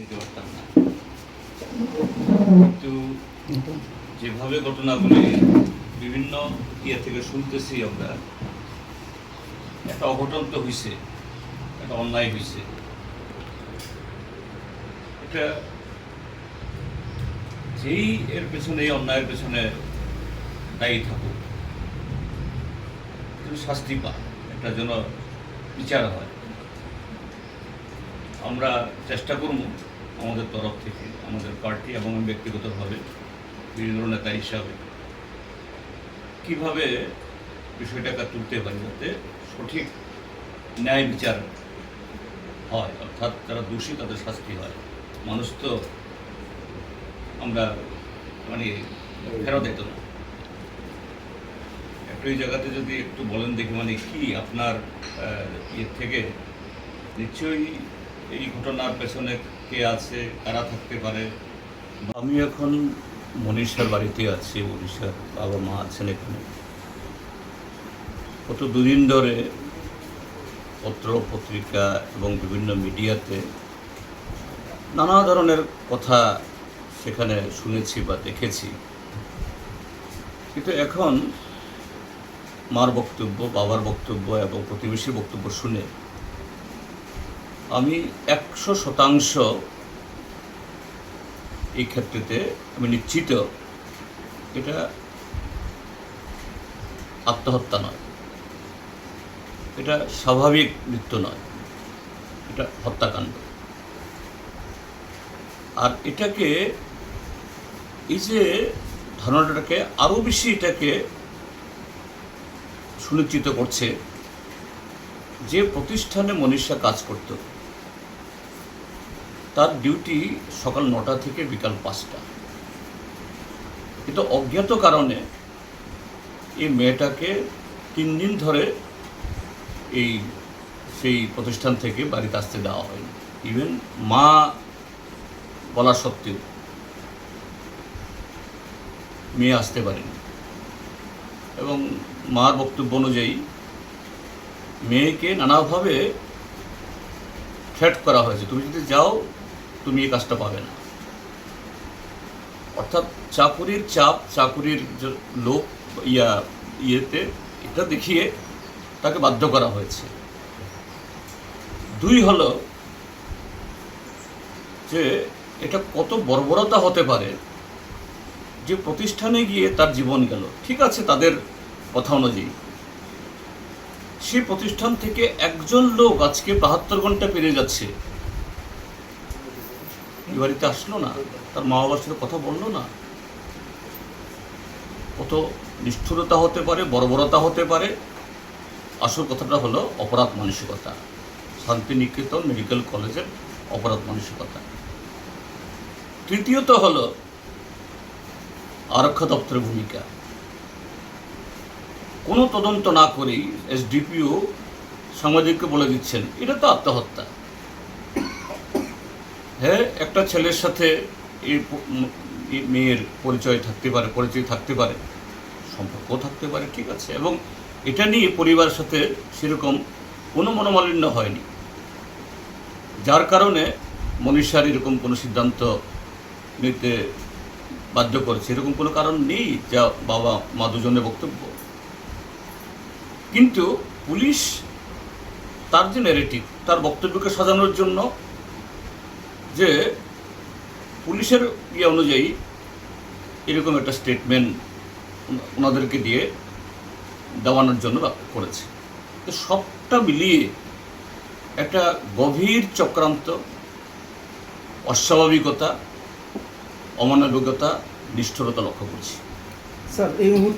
নিতে পারতাম না, কিন্তু যেভাবে ঘটনাগুলি বিভিন্ন ইয়ে থেকে শুনতেছি আমরা, একটা অঘটন তো হয়েছে, একটা অন্যায় হয়েছে। এটা যেই এর পেছনে, এই অন্যায়ের পেছনে দায়ী থাকুক, শাস্তি পায়, একটা যেন বিচার হয়। আমরা চেষ্টা করব আমাদের তরফ থেকে, আমাদের পার্টি এবং ব্যক্তিগতভাবে বিভিন্ন নেতা হিসাবে কীভাবে বিষয়টাকে তুলতে পারি যাতে সঠিক ন্যায় বিচার হয়, অর্থাৎ যারা দোষী তাদের শাস্তি হয়। মানুষ তো আমরা মানে ফেরত দিত না। একটু এই জায়গাতে যদি একটু বলেন দেখি, মানে কি আপনার ইয়ে থেকে, নিশ্চয়ই এই ঘটনার পেছনে কে আছে, কারা থাকতে পারে। আমি এখন মনীষার বাড়িতে আছি, মনীষার বাবা মা আছেন এখানে। গত দুদিন ধরে পত্র পত্রিকা এবং বিভিন্ন মিডিয়াতে নানা ধরনের কথা সেখানে শুনেছি বা দেখেছি, কিন্তু এখন মার বক্তব্য, বাবার বক্তব্য এবং প্রতিবেশীর বক্তব্য শুনে আমি 100% এই ক্ষেত্রেতে আমি নিশ্চিত এটা আত্মহত্যা নয়, এটা স্বাভাবিক মৃত্যু নয়, এটা হত্যাকাণ্ড। আর এটাকে, এই যে ধারণাটাকে আরও বেশি এটাকে সুনিশ্চিত করছে যে প্রতিষ্ঠানে মনীষা কাজ করত, তার ডিউটি সকাল 9টা থেকে বিকাল 5টা। কিন্তু অজ্ঞাত কারণে এই মেয়েটাকে 3 দিন ধরে সেই প্রতিষ্ঠান থেকে বাড়িতে আসতে দেওয়া হয়নি। ইভেন মা বলা সত্ত্বেও মেয়ে আসতে পারেনি। এবং মার বক্তব্য অনুযায়ী মেয়েকে নানাভাবে থ্রেট করা হয়েছে, তুমি যদি যাও তুমি এই কাজটা পাবে না। অর্থাৎ চাকুরির চাপ, চাকুরির লোক ইয়েতে এটা দেখিয়ে তাকে বাধ্য করা হয়েছে। 2 হলো যে এটা কত বর্বরতা হতে পারে যে প্রতিষ্ঠানে গিয়ে তার জীবন গেল, ঠিক আছে তাদের কথা অনুযায়ী। সেই প্রতিষ্ঠান থেকে একজন লোক আজকে 72 ঘন্টা পেরিয়ে যাচ্ছে, এই বাড়িতে আসলো না, তার মা বাবার সাথে কথা বললো না। কত নিষ্ঠুরতা হতে পারে, বর্বরতা হতে পারে। আসল কথাটা হলো অপরাধ মানসিকতা, শান্তিনিকেতন মেডিকেল কলেজের অপরাধ মানসিকতা। তৃতীয়ত হলো আরক্ষা দপ্তরের ভূমিকা। কোনো তদন্ত না করেই এসডিপিও সাংবাদিককে বলে দিচ্ছেন এটা তো আত্মহত্যা। হ্যাঁ, একটা ছেলের সাথে এই মেয়ের পরিচয় থাকতে পারে, সম্পর্কও থাকতে পারে, ঠিক আছে। এবং এটা নিয়ে পরিবারের সাথে সেরকম কোনো মনোমালিন্য হয়নি, যার কারণে মনীষার এরকম কোনো সিদ্ধান্ত নিতে বাধ্য করেছে, এরকম কোনো কারণ নেই, যা বাবা মা দুজনের বক্তব্য। কিন্তু পুলিশ তার যে ন্যারেটিভ, তার বক্তব্যকে সাজানোর জন্য যে পুলিশের অনুযায়ী এরকম একটা স্টেটমেন্ট ওনাদেরকে দিয়ে দেওয়ানোর জন্য করেছে। তো সবটা মিলিয়ে একটা গভীর চক্রান্ত, অস্বাভাবিকতা, অমানবিকতা, নিষ্ঠুরতা লক্ষ্য করছি। স্যার, এই মুহূর্তে